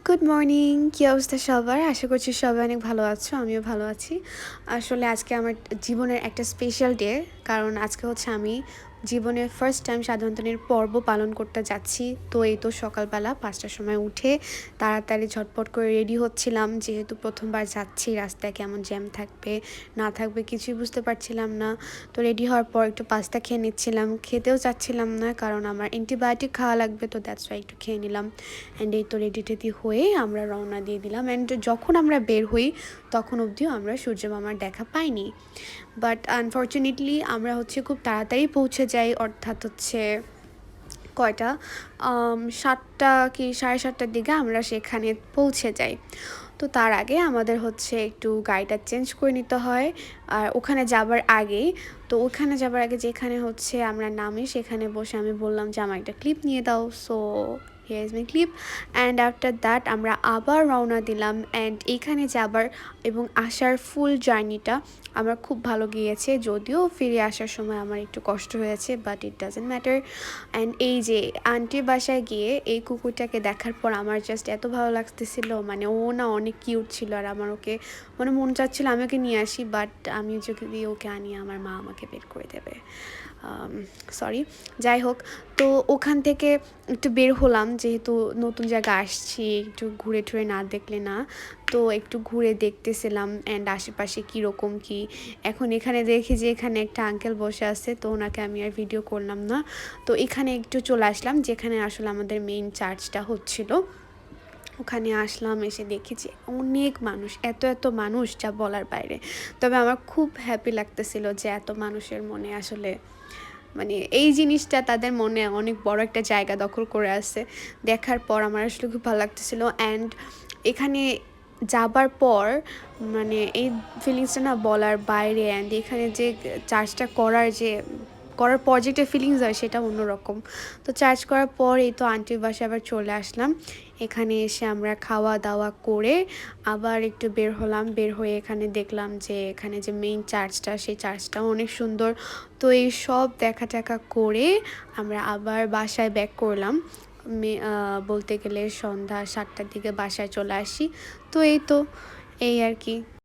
Good morning, কী অবস্থা সবার? আশা করছি সবাই অনেক ভালো আছো, আমিও ভালো আছি। আসলে আজকে আমার জীবনের একটা স্পেশাল ডে, কারণ আজকে হচ্ছে আমি জীবনের ফার্স্ট টাইম সাধারণতনের পর্ব পালন করতে যাচ্ছি। তো এই তো সকালবেলা 5টার সময় উঠে তাড়াতাড়ি ঝটপট করে রেডি হচ্ছিলাম, যেহেতু প্রথমবার যাচ্ছি, রাস্তায় কেমন জ্যাম থাকবে না থাকবে কিছুই বুঝতে পারছিলাম না। তো রেডি হওয়ার পর একটু পাস্তা খেয়ে নিচ্ছিলাম, খেতেও চাচ্ছিলাম না কারণ আমার অ্যান্টিবায়োটিক খাওয়া লাগবে, তো দ্যাটস ওয়াই একটু খেয়ে নিলাম। অ্যান্ড এই তো রেডি টেডি হয়ে আমরা রওনা দিয়ে দিলাম। অ্যান্ড যখন আমরা বের হই তখন অবধিও আমরা সূর্য মামার দেখা পাইনি, বাট আনফর্চুনেটলি আমরা হচ্ছে খুব তাড়াতাড়ি পৌঁছে যাই, অর্থাৎ হচ্ছে কয়টা 7টা কি 7:30টার দিকে আমরা সেখানে পৌঁছে যাই। তো তার আগে আমাদের হচ্ছে একটু গাড়িটা চেঞ্জ করে নিতে হয়, আর ওখানে যাবার আগেই, তো ওখানে যাবার আগে যেখানে হচ্ছে আমরা নামি সেখানে বসে আমি বললাম যে আমার একটা ক্লিপ নিয়ে দাও। So here is my clip. And after that আমরা আবার রওনা দিলাম। অ্যান্ড এইখানে যাবার এবং আসার ফুল জার্নিটা আমার খুব ভালো গিয়েছে, যদিও ফিরে আসার সময় আমার একটু কষ্ট হয়েছে, but it doesn't matter. And এই যে আন্টির বাসায় গিয়ে এই কুকুরটাকে দেখার পর আমার জাস্ট এত ভালো লাগতেছিল, মানে ও না অনেক কিউট ছিল, আর আমার ওকে মানে মন চাচ্ছিল আমি ওকে নিয়ে আসি, বাট আমি যদি ওকে আনি আমার মা আমাকে বের করে দেবে। সরি, যাই হোক। তো ওখান থেকে একটু বের হলাম, যেহেতু নতুন জায়গা আসছি, একটু ঘুরে টুরে না দেখলে না, তো একটু ঘুরে দেখতেছিলাম অ্যান্ড আশেপাশে কীরকম কী। এখন এখানে দেখি যে এখানে একটা আঙ্কেল বসে আছে, তো ওনাকে আমি আর ভিডিও করলাম না। তো এখানে একটু চলে আসলাম যেখানে আসলে আমাদের মেইন চার্চটা হচ্ছিল। ওখানে আসলাম, এসে দেখি যে অনেক মানুষ, এত মানুষ যা বলার বাইরে। তবে আমার খুব হ্যাপি লাগতেছিল যে এত মানুষের মনে আসলে মানে এই জিনিসটা তাদের মনে অনেক বড় একটা জায়গা দখল করে আছে। দেখার পর আমার আসলে খুব ভালো লাগতেছিল। অ্যান্ড এখানে যাবার পর মানে এই ফিলিংসটা না বলার বাইরে। অ্যান্ড এখানে যে চার্জটা করার পর যেটা ফিলিংস হয় সেটা অন্যরকম। তো চার্জ করার পর এই তো আন্টির বাসায় আবার চলে আসলাম। এখানে এসে আমরা খাওয়া দাওয়া করে আবার একটু বের হলাম। বের হয়ে এখানে দেখলাম যে এখানে যে মেইন চার্চটা, সেই চার্চটাও অনেক সুন্দর। তো এই সব দেখা টেকা করে আমরা আবার বাসায় ব্যাক করলাম। বলতে গেলে সন্ধ্যা 7টার দিকে বাসায় চলে আসি। তো এই আর কি।